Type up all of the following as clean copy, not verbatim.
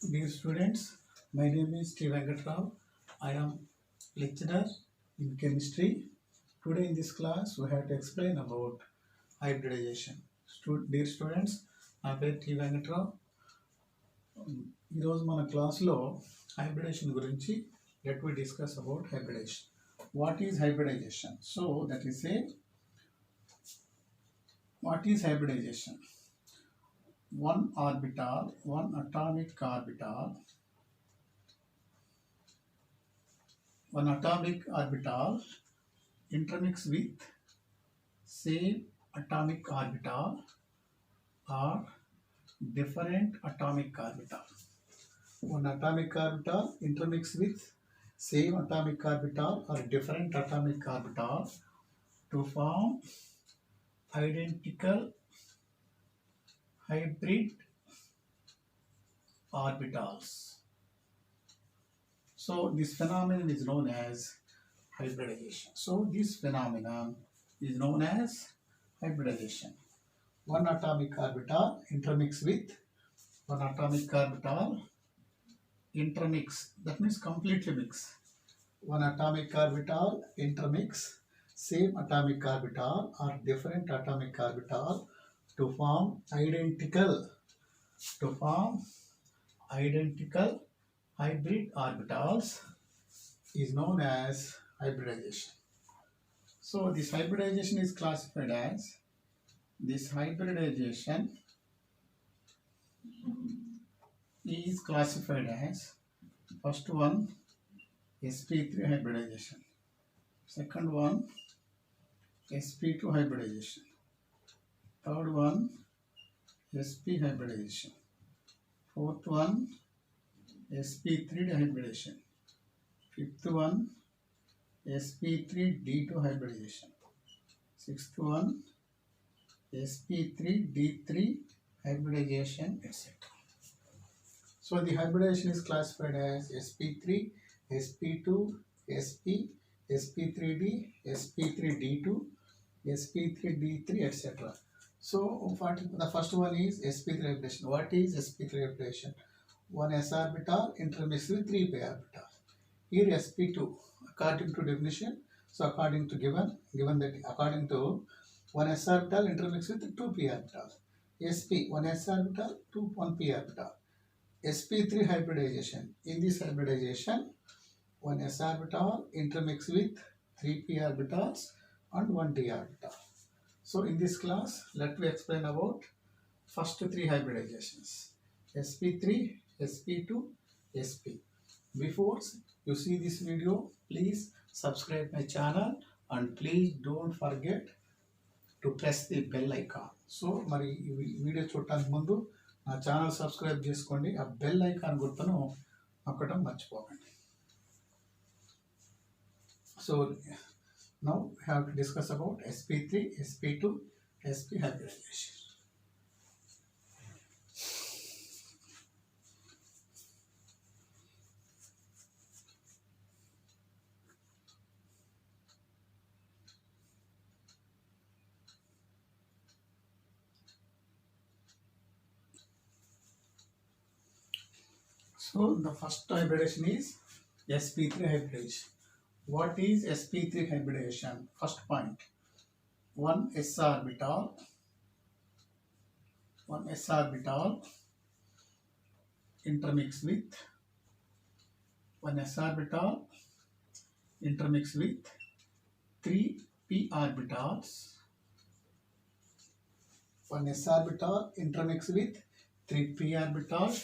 Dear students, my name is T. Venkatrao. I am lecturer in chemistry. Today in this class, we have to explain about hybridization. Dear students, నా పేరు T Venkatrao. ఈరోజు మన క్లాస్లో hybridisation గురించి let we discuss about hybridization. What is hybridization? So that is a what is hybridization? One atomic orbital intermix with same atomic orbital or different atomic orbital. One atomic orbital intermix with same atomic orbital or different atomic orbital to form identical hybrid orbitals. So this phenomenon is known as hybridization. So this phenomenon is known as hybridization. One atomic orbital intermix with one atomic orbital intermix, that means completely mix. One atomic orbital intermix same atomic orbital or different atomic orbital to form identical hybrid orbitals is known as hybridization. So this hybridization is classified as first one sp3 hybridization, second one sp2 hybridization, third one sp hybridization, fourth one sp3 hybridization, fifth one sp3d2 hybridization, sixth one sp3d3 hybridization, etc. So the hybridization is classified as sp3, sp2, sp, sp3d, sp3d2, sp3d3, etc. So the first one is sp3 hybridization. What is sp3 hybridization? One s orbital intermixed with 3p orbital. Here sp2 according to definition. So according to given that according to one s orbital intermixed with 2p orbital. sp one s orbital 1p orbital. sp3 hybridization. In this hybridization, one s orbital intermixed with 3p orbitals and 1d orbital. So in this class, let me explain about first three hybridizations: sp3, sp2, sp. Before you see this video, please subscribe my channel and please don't forget to press the bell icon. So మరి ఈ video చూడటానికి ముందు నా channel subscribe చేసుకోండి, ఆ bell icon గుర్తును నొక్కడం మర్చిపోకండి. So now we have to discuss about sp3, sp2, sp hybridization. So the first hybridization is sp3 hybridization. What is sp3 hybridization? First point, one s orbital intermix with 3p orbitals. One s orbital intermix with 3p orbitals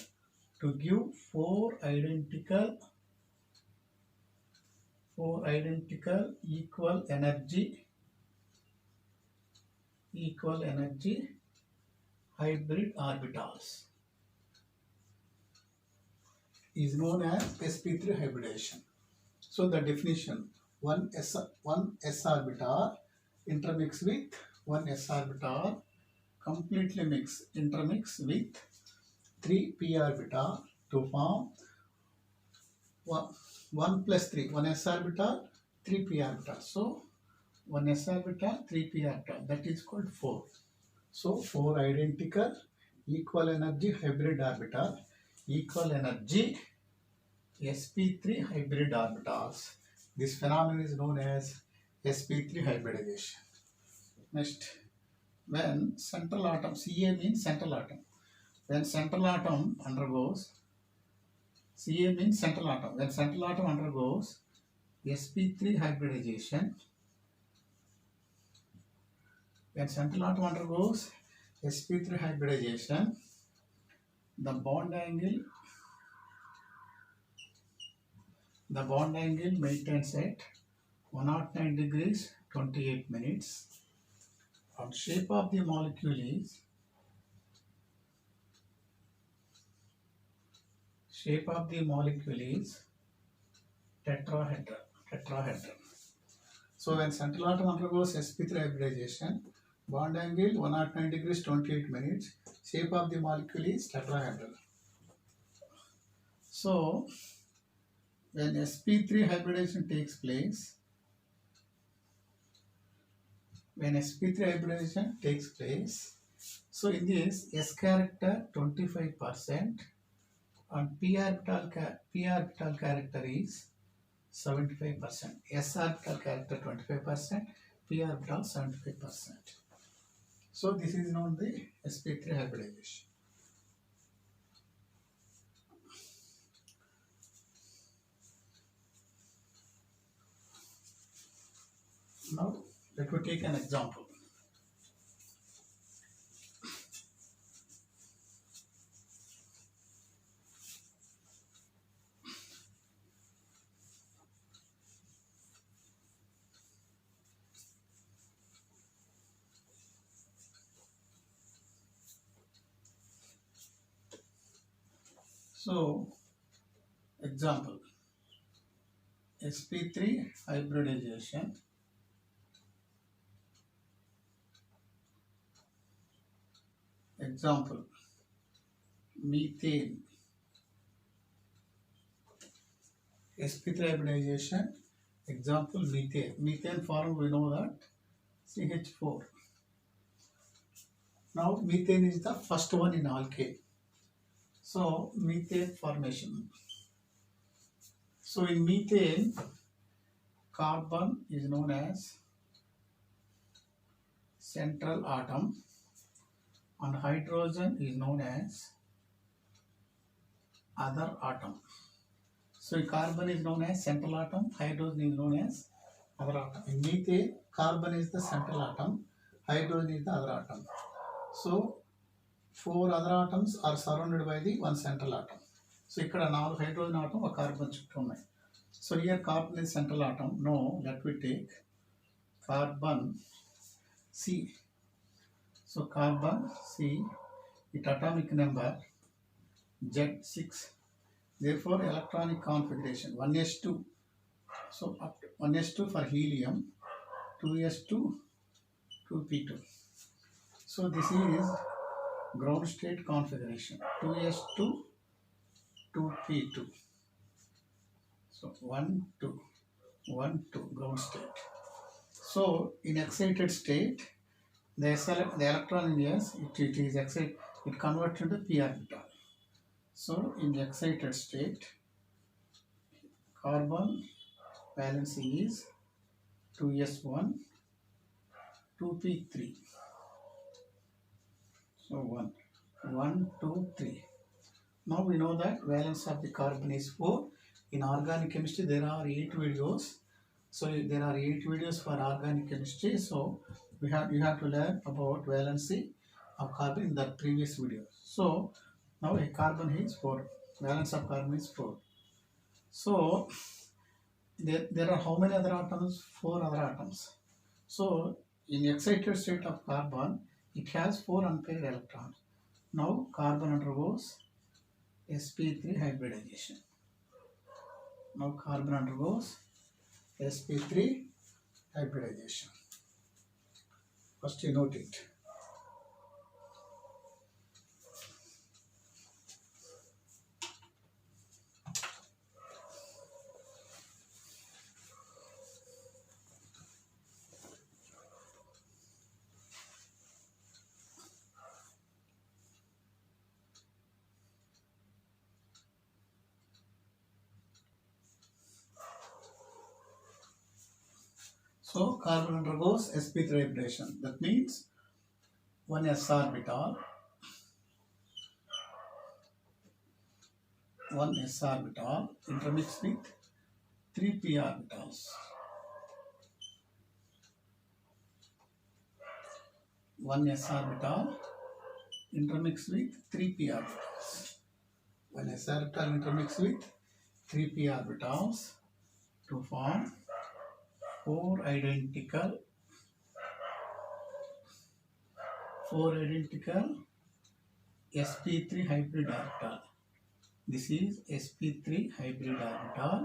to give four identical equal energy hybrid orbitals is known as sp3 hybridization. So the definition: one s orbital intermix with one s orbital completely intermix with 3p orbital to form 1 plus 3, 1s orbital, 3p orbital. So 1s orbital, 3p orbital, that is called 4. So 4 identical equal energy hybrid orbital equal energy sp3 hybrid orbitals. This phenomenon is known as sp3 hybridization. Next, when central atom, Ca means central atom. When central atom undergoes, Ca means central atom. When central atom undergoes sp3 hybridization, when central atom undergoes sp3 hybridization, the bond angle maintains at 109 degrees 28 minutes, and shape of the molecule is tetrahedral. So when central atom undergoes sp3 hybridization, bond angle 109 degrees 28 minutes, shape of the molecule is tetrahedral. So when sp3 hybridization takes place, so in this S character 25% and p orbital character is 75%. S orbital character 25%, p orbital 75%. So this is known the sp3 hybridization. Now let me take an example. So, example, sp3 hybridization. Example, methane. sp3 hybridization. Example, methane. Methane form we know that CH4. Now, methane is the first one in alkane. So, methane formation. So, in methane, carbon is known as central atom and hydrogen is known as other atom. So, carbon is known as central atom, hydrogen is known as other atom. In methane, carbon is the central atom, hydrogen is the other atom. So, 4 other atoms are surrounded by the one central atom. So, ikkada 4 hydrogen atom, a carbon chuttu unnai. So, here carbon is central atom. No, let me take carbon C. So, carbon C, its atomic number Z6. Therefore, electronic configuration 1s2. So, up to 1s2 for helium, 2s2, 2p2. So, this is ground state configuration 2s2, 2p2. So 1, 2, 1, 2 ground state. So in excited state, the electron in S, it is excited, it converts into p orbital. So in the excited state, carbon valency is 2s1, 2p3. So 1, 1, 2, 3. Now we know that valence of the carbon is 4. In organic chemistry, there are 8 videos. So there are 8 videos for organic chemistry. So you have to learn about valency of carbon in the previous video. So now a carbon is 4. Valence of carbon is 4. So there are how many other atoms? 4 other atoms. So in excited state of carbon, it has 4 unpaired electrons. Now carbon undergoes sp3 hybridization. Now carbon undergoes sp3 hybridization. First you note it. So carbon undergoes sp3 hybridization. That means one s orbital intermixed with 3p orbitals. One s orbital intermixed with 3p orbitals. One s orbital intermixed with 3p orbitals to form four identical sp3 hybrid orbital. This is sp3 hybrid orbital.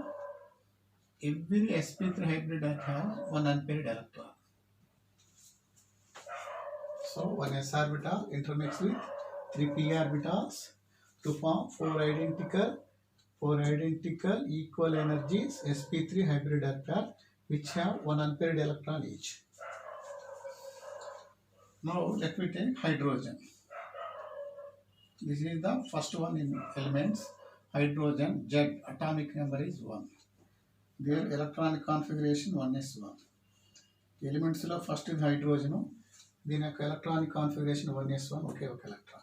Every sp3 hybrid orbital has one unpaired electron. So one s orbital intermixed with 3p orbitals to form four identical equal energies sp3 hybrid orbital which have one unpaired electron each. Now let me take hydrogen. This is the first one in elements. Hydrogen, Z atomic number is 1. Their electronic configuration 1s1. Elements lo first is hydrogen. Then electronic configuration 1s1. Okay, electron.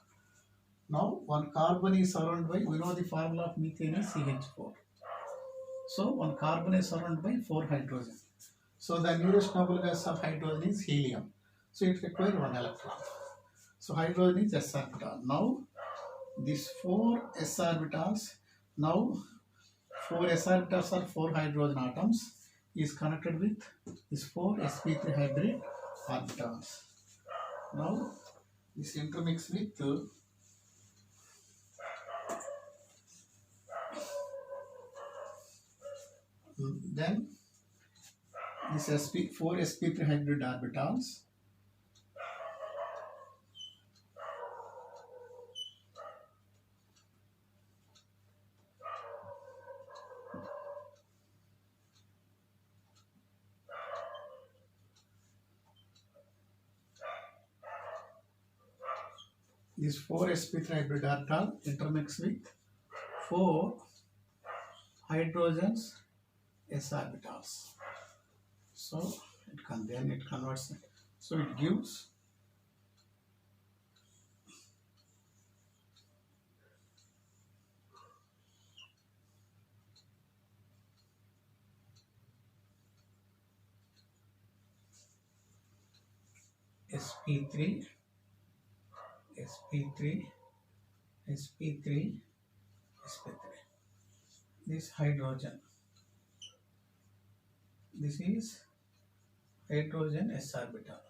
Now one carbon is surrounded by, we know the formula of methane is CH4. So one carbon is surrounded by 4 hydrogen. So the nearest noble gas of hydrogen is helium. So it requires 1 electron. So hydrogen is s orbital. Now these 4 s orbitals, now 4 s orbitals are 4 hydrogen atoms is connected with these 4 sp3 hybrid orbitals. Now this intermix with then this 4 sp3 hybrid orbitals this 4 sp3 hybrid orbital intermix with 4 hydrogens s orbitals. So it converts it. So it gives sp3, this hydrogen, this is hydrogen s orbital,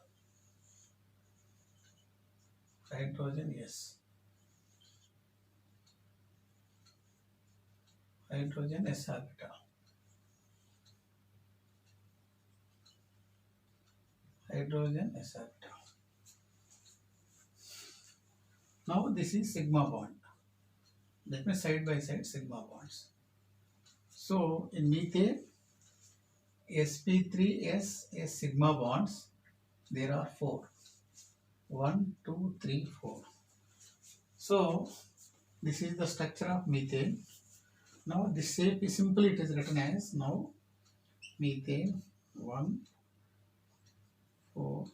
hydrogen s orbital, hydrogen s orbital. Now this is sigma bond. Let me side by side sigma bonds. So in methane, sp3s sigma bonds, there are 4. 1, 2, 3, 4. So this is the structure of methane. Now this shape is simply it is written as now methane 1, 4.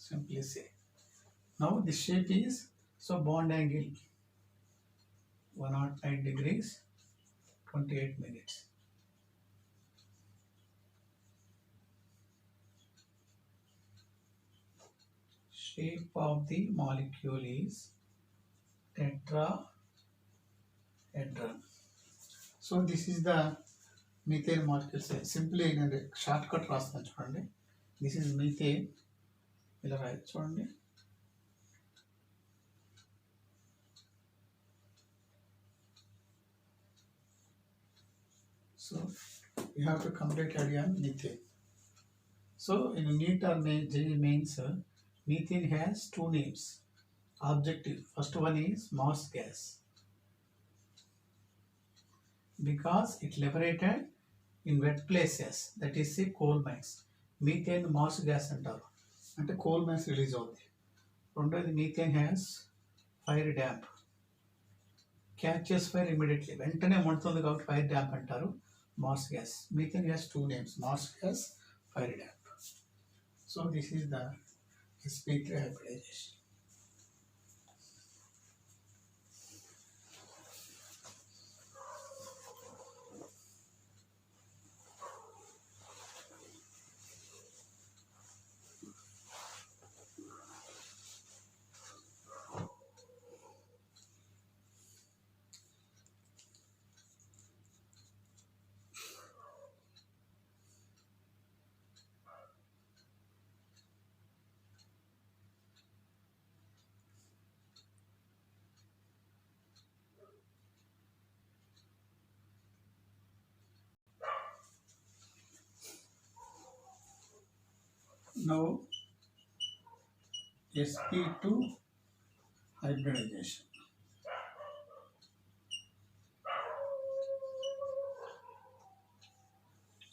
Simply say. Now this shape is, so bond angle 109 degrees, 28 minutes. Shape of the molecule is tetrahedron. So this is the methane molecule. Simply in a shortcut రాస్తాను చూడండి. This is methane. ఇలా రాయొచ్చు చూడండి. So you have to complete idea on methane. So in NEET or JEE mains, methane has 2 names. Objective. First one is Mars gas, because it liberated in wet places, that is say coal mines. Methane Mars gas అంటారు, అంటే coal mines release అవుతుంది. రెండోది methane has fire damp. Catches fire immediately, వెంటనే మండుతుంది కాబట్టి fire DAP అంటారు. Marsh gas, methane gas two names, marsh gas, fire DAP. So this is the sp3 hybridization. Now sp2 hybridization.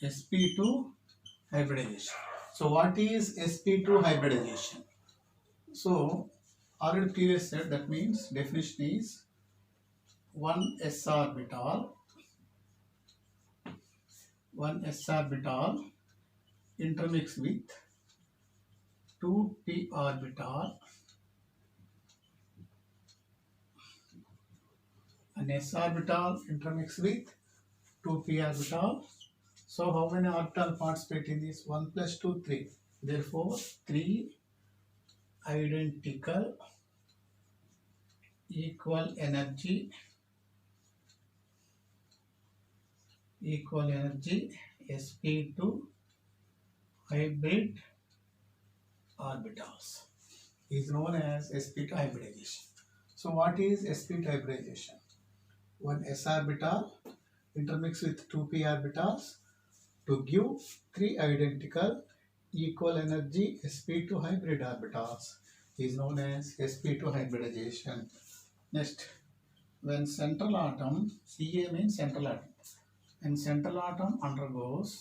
sp2 hybridization. So what is sp2 hybridization? So already previous said, that means definition is one s orbital intermix with 2p orbital, an s orbital intermix with 2p orbital. So how many orbital participate in this? 1 plus 2, 3. Therefore 3 identical equal energy sp2 hybrid orbitals is known as sp2 hybridization. So what is sp2 hybridization? One s orbital intermix with 2p orbitals to give 3 identical equal energy sp2 hybrid orbitals is known as sp2 hybridization. Next, when central atom, Ca means central atom, when central atom undergoes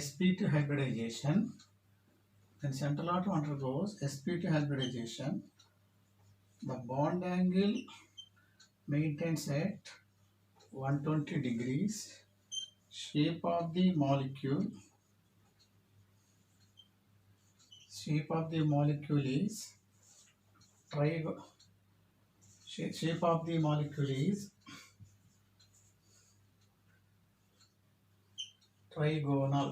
sp2 hybridization, the bond angle maintains at 120 degrees. Shape of the molecule is trigonal.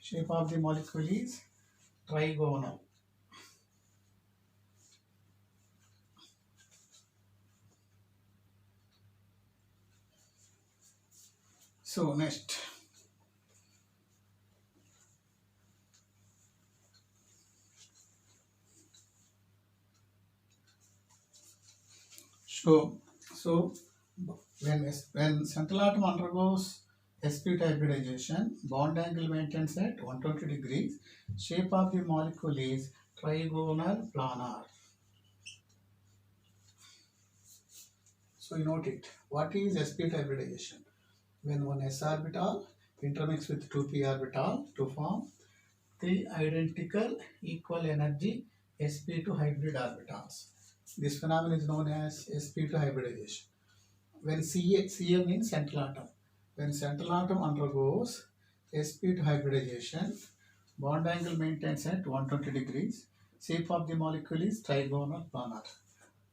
Shape of the molecule is trigonal. So next, so when central atom undergoes sp2 hybridization, bond angle maintains at 120 degrees. Shape of the molecule is trigonal planar. So you note it. What is sp2 hybridization? When one s orbital intermix with 2p orbital to form 3 identical equal energy sp2 hybrid orbitals. This phenomenon is known as sp2 hybridization. When Ca means central atom. When central atom undergoes sp2 hybridization, bond angle maintains at 120 degrees. Shape of the molecule is trigonal planar.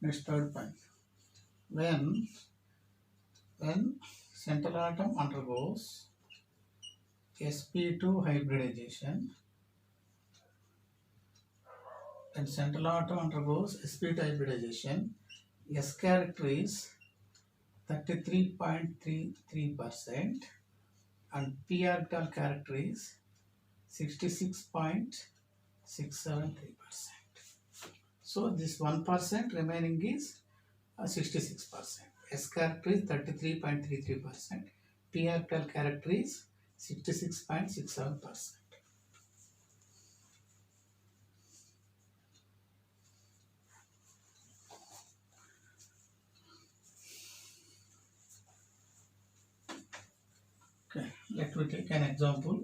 Next, third point. When central atom undergoes sp2 hybridization, S character is 33.33% and p orbital character is 66.673%. So this 1% remaining is 66%. S character is 33.33%. P orbital character is 66.67%. Okay, let me take an example.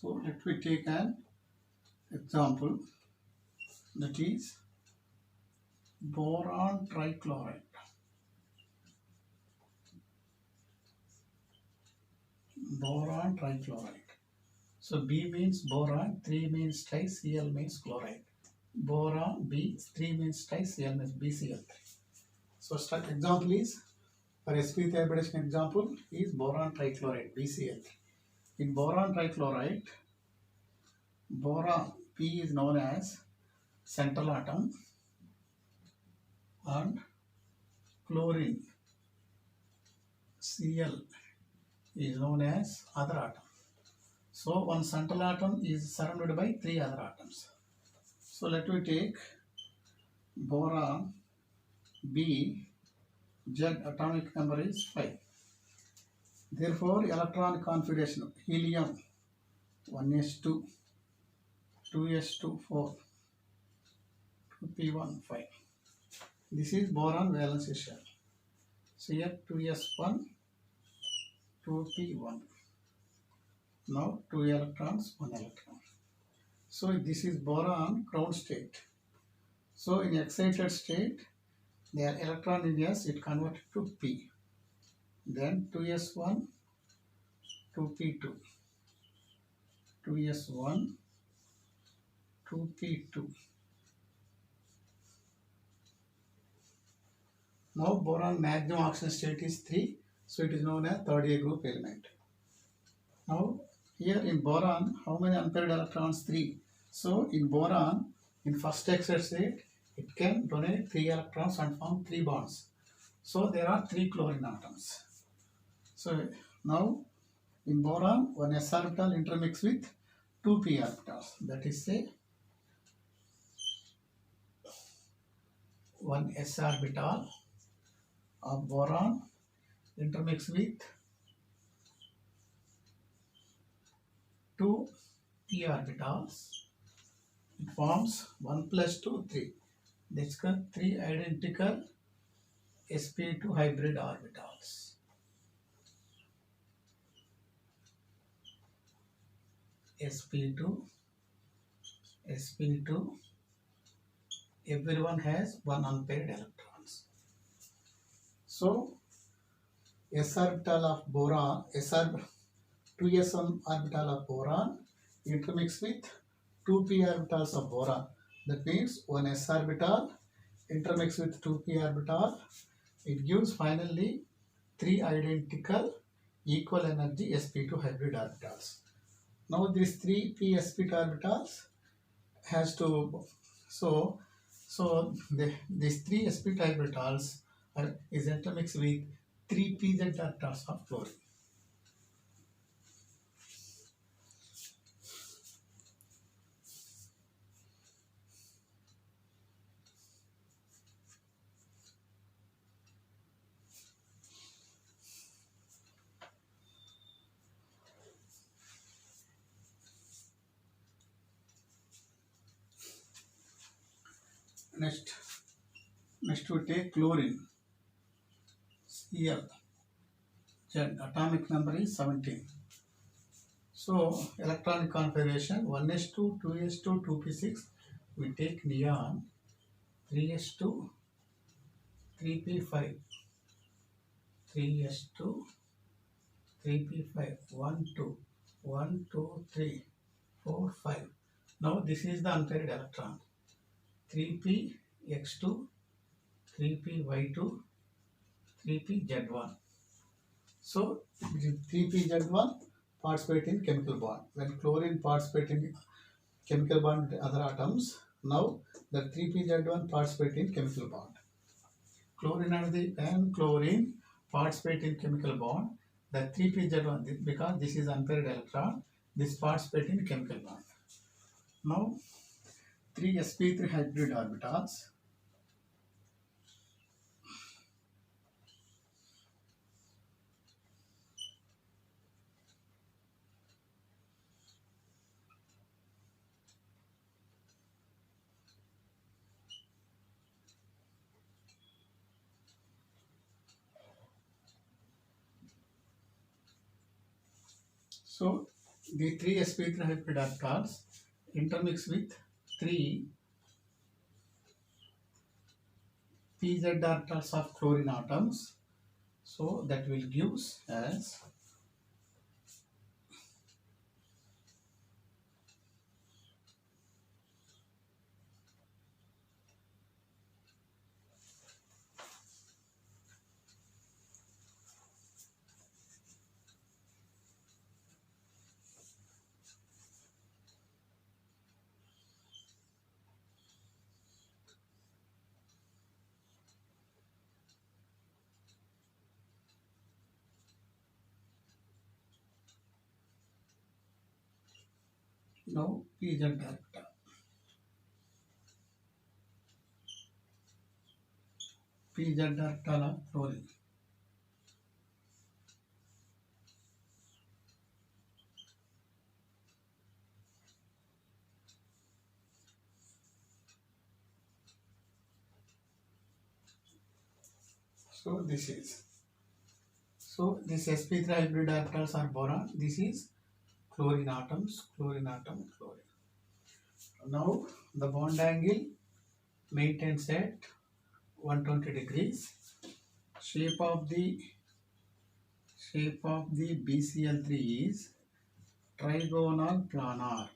So let me take an example, that is boron trichloride. Boron trichloride. So B means boron, 3 means tri, Cl means chloride. Boron B, 3 means tri, Cl means BCl3. So start example is, for sp3 hybridization example is boron trichloride, BCl3. In boron trichloride, boron P is known as central atom and chlorine Cl is known as other atom. So one central atom is surrounded by 3 other atoms. So let me take boron B, Z atomic number is 5. Therefore electron configuration, helium 1s2, 2s2, 4, 2p1, 5. This is boron valence shell. So here 2s1, 2p1. Now 2 electrons, 1 electron. So this is boron ground state. So in excited state, their electron in S, it converted to P. Then 2s1, 2p2, 2s1, 2p2. Now boron maximum oxidation state is 3, so it is known as third A group element. Now here in boron, how many unpaired electrons? 3. So in boron, in first excited state, it can donate 3 electrons and form 3 bonds. So there are 3 chlorine atoms. So now in boron, one s orbital intermix with 2 p orbitals. That is say one s orbital of boron intermix with 2 p orbitals. It forms 1 plus 2, 3. This is 3 identical sp2 hybrid orbitals. sp2, sp2, everyone has 1 unpaired electrons. So s orbital of boron, 2s1 orbital of boron intermix with 2p orbitals of boron. That means one s orbital intermix with 2p orbital. It gives finally 3 identical equal energy sp2 hybrid orbitals. Now these 3 p sp2 orbitals has to, these 3 sp2 orbitals is intermixed with 3 pz orbitals of fluorine. Next we take chlorine Cl. Atomic number is 17. So electronic configuration 1s2, 2s2, 2p6. We take neon 3s2, 3p5, 3s2, 3p5, 1, 2, 1, 2, 3, 4, 5. Now this is the unpaired electron. 3px2, 3py2, 3pz1. So 3pz1 participate in chemical bond. When chlorine participate in chemical bond with other atoms, now the 3pz1 participate in chemical bond. Chlorine and chlorine participate in chemical bond. The 3pz1, because this is unpaired electron, this participate in chemical bond. Now 3 sp3 hybrid orbitals. So The three sp3 hybrid orbitals intermix with three pz orbitals of chlorine atoms. So that will gives as now pz orbital. pz orbital of chlorine. So this is. So this sp3 hybrid orbitals are boron. This is chlorine atoms, chlorine atom, chlorine. Now the bond angle maintains at 120 degrees. Shape of the BCl3 is trigonal planar.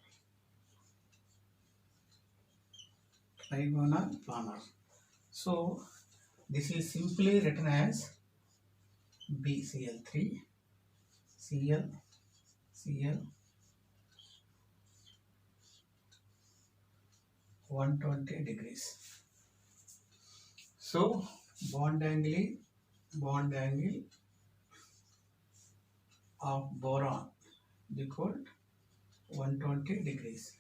Trigonal planar. So this is simply written as BCl3 Cl 120 degrees. So bond angle of boron is equal to 120 degrees.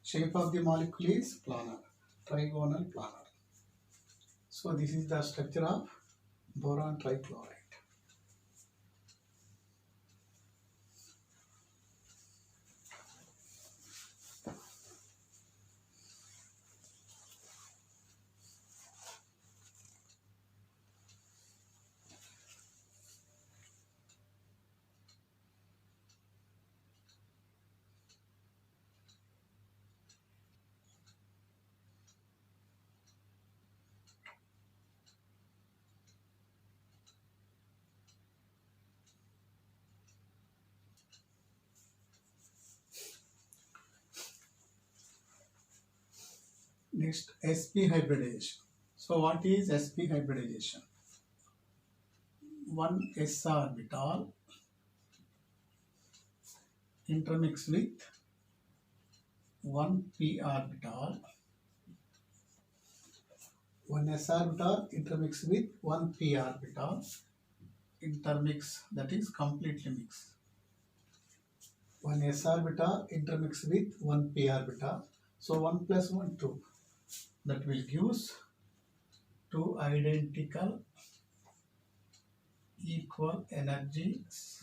Shape of the molecule is planar, trigonal planar. So this is the structure of boron trichloride. Next, sp hybridization. So what is sp hybridization? One s orbital intermix with one p orbital. One s orbital intermix with one p orbital. Intermix, that is completely mix. One s orbital intermix with one p orbital. So 1 plus 1, 2. That will gives two identical equal energies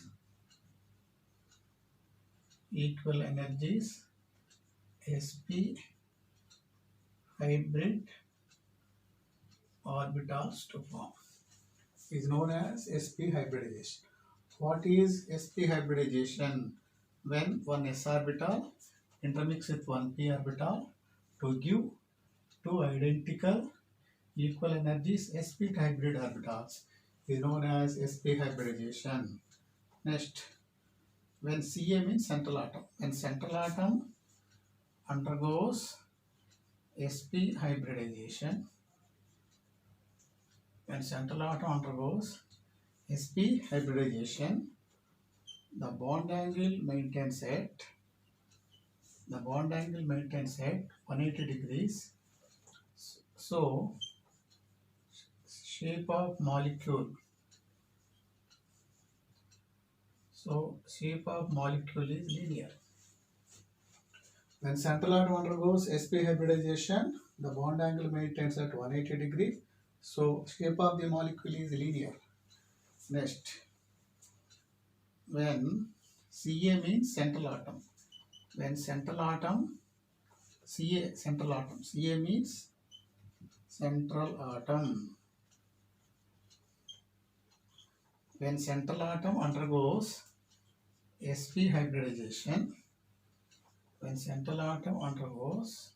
sp hybrid orbitals to form. Is known as sp hybridization. What is sp hybridization? When one s orbital intermix with one p orbital to give two identical equal energies sp hybrid orbitals is known as sp hybridization. Next, when Ca means central atom. When central atom undergoes sp hybridization, when central atom undergoes sp hybridization, the bond angle maintains at 180 degrees. So shape of molecule is linear. When central atom undergoes sp hybridization, the bond angle maintains at 180 degrees. So shape of the molecule is linear. Next, when Ca means central atom. When central atom, Ca means central atom. When central atom undergoes sp hybridization, when central atom undergoes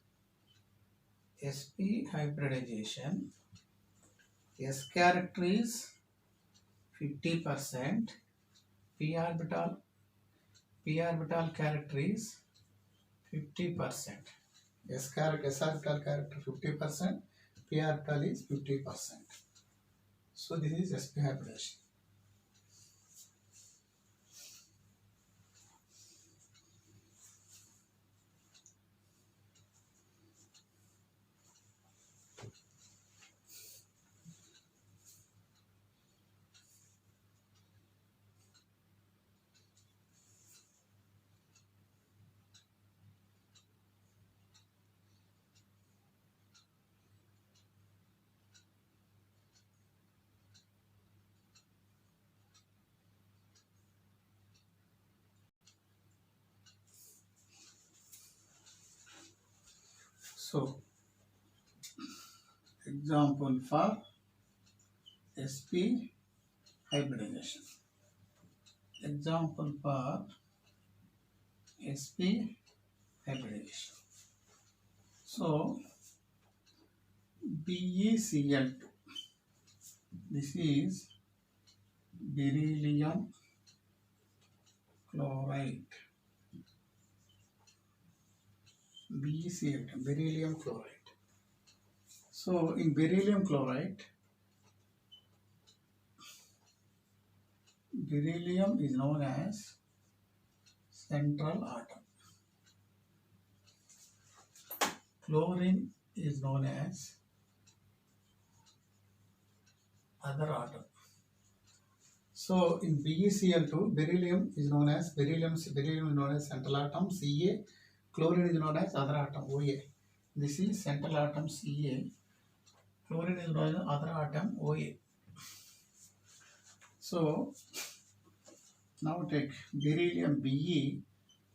sp hybridization, s character is 50%, p orbital character is 50%. S orbital character 50%, p orbital is 50%. So this is sp hybridization. So example for sp hybridization. Example for sp hybridization. So BeCl2, this is beryllium chloride. BeCl2, beryllium chloride. So in beryllium chloride, beryllium is known as central atom. Chlorine is known as other atom. So in BeCl2, beryllium is known as central atom Ca, chlorine is known as other atom Oa. This is central atom Ca, chlorine is known as other atom Oa. So now take beryllium Be,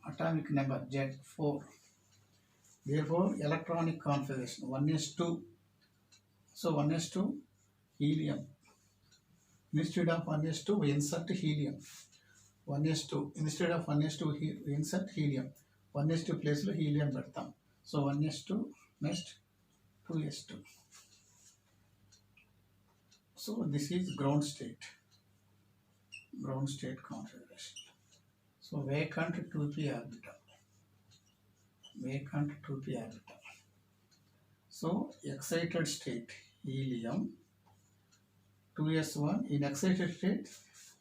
atomic number Z4. Therefore electronic configuration 1s2. So 1s2 helium. Instead of 1s2 we insert helium. 1s2 instead of 1s2 we insert helium. 1s2 place lo helium పెడతాం. So 1s2 next 2s2. So this is ground state configuration. So vacant 2p orbital. So excited state helium 2s1. In excited state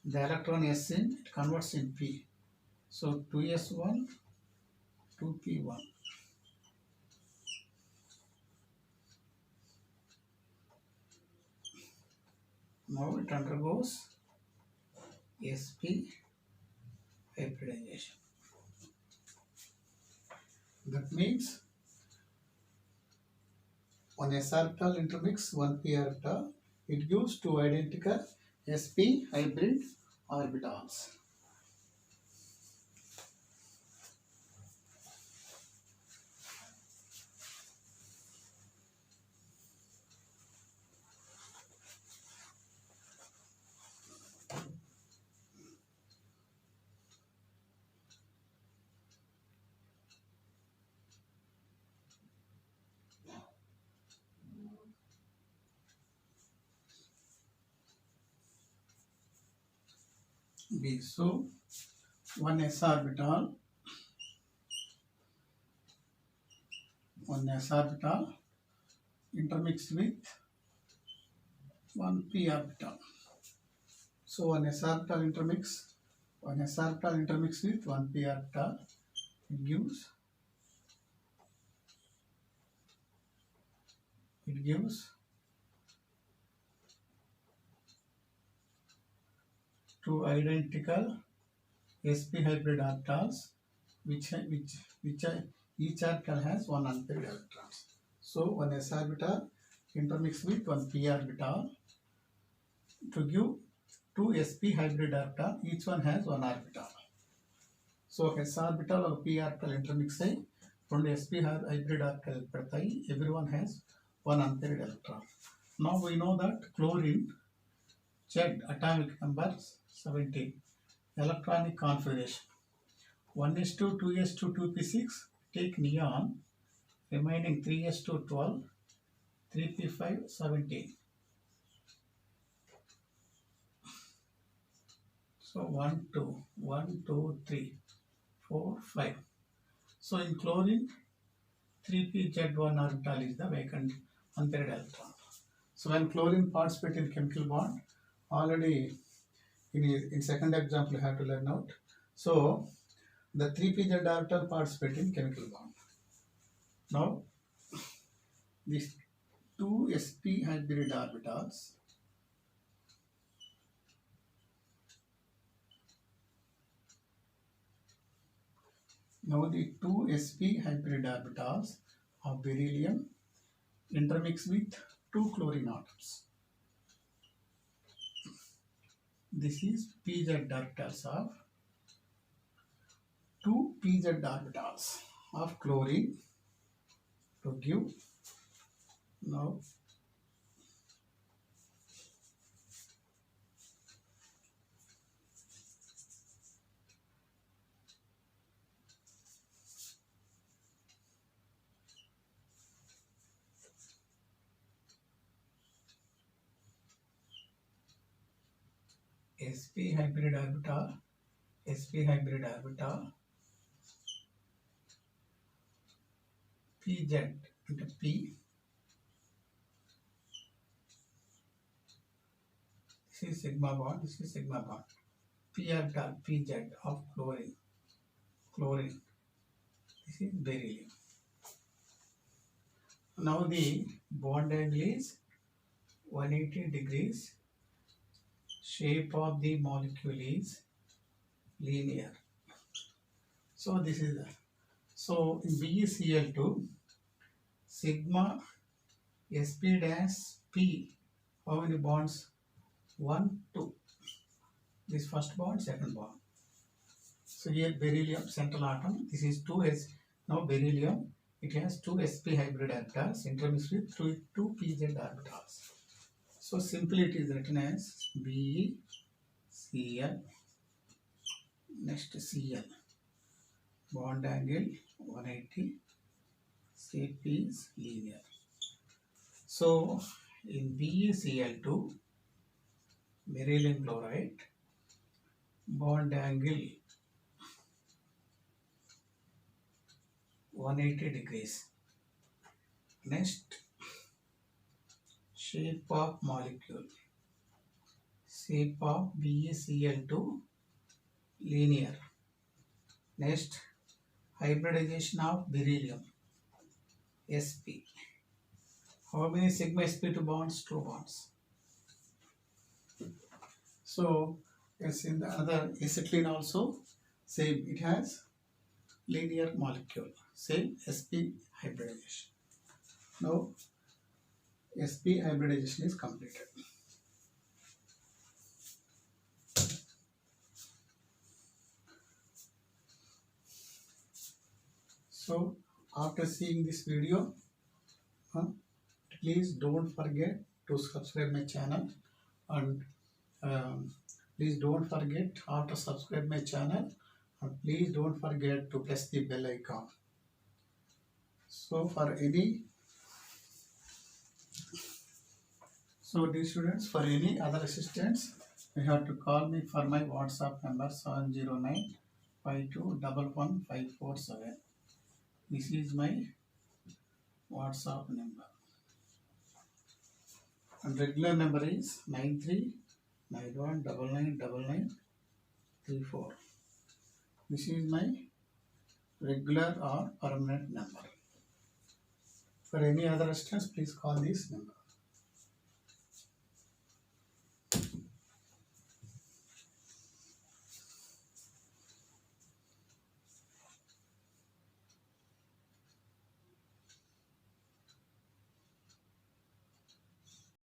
the electron s in it converts in p. So 2s1 2p1. Now it undergoes sp hybridization. That means one s orbital intermix, one p orbital. It gives two identical sp hybrid orbitals. B. So one s orbital intermixed with one p orbital. So one s orbital intermix with one p orbital. It gives two identical sp hybrid orbitals, which each orbital has one unpaired electrons. So one s orbital intermixed with one p orbital to give two sp hybrid orbital. Each one has one orbital. So s orbital or p orbital intermix ayi రెండు sp hybrid orbital పెడతాయి. Everyone has one unpaired electron. Now we know that chlorine Z atomic number 17. Electronic configuration 1s2, 2s2, 2p6, take neon, remaining 3s2, 12, 3p5, 17. So 1, 2, 1, 2, 3, 4, 5. So in chlorine, 3pZ1 orbital is the vacant unpaired electron. So when chlorine participates in chemical bond, already in second example you have to learn out. So the 3pZ orbital participates in chemical bond. Now these two sp hybrid orbitals the two sp hybrid orbitals of beryllium intermix with two chlorine atoms. This is pz orbitals of two pz orbitals of chlorine to give now sp hybrid orbital pz into p. This is sigma bond, this is sigma bond. P orbital pz of chlorine. This is beryllium. Now the bond angle is 180 degrees. Shape of the molecule is linear. So this is the, so in BeCl2 sigma sp dash p, how many bonds? 1, 2. This first bond, second bond. So here beryllium central atom. This is 2s. Now beryllium, it has two sp hybrid orbitals intermixed with two pz orbitals. So simply it is written as BeCl, next Cl, bond angle 180, Cp is linear. So in BeCl2 beryllium chloride, bond angle 180 degrees. Next, shape of molecule, shape of BeCl2 linear. Next, hybridization of beryllium sp. How many sigma sp2 bonds? 2 bonds. So as in the other acetylene also same, it has linear molecule, same sp hybridization. Now sp hybridization is completed. So after seeing this video, please don't forget to subscribe my channel, and please don't forget after subscribe my channel, and please don't forget to press the bell icon. So dear students, for any other assistance, you have to call me for my WhatsApp number 709 5211 This is my WhatsApp number. And regular number is 9391999934. This is my regular or permanent number. For any other assistance, please call this number.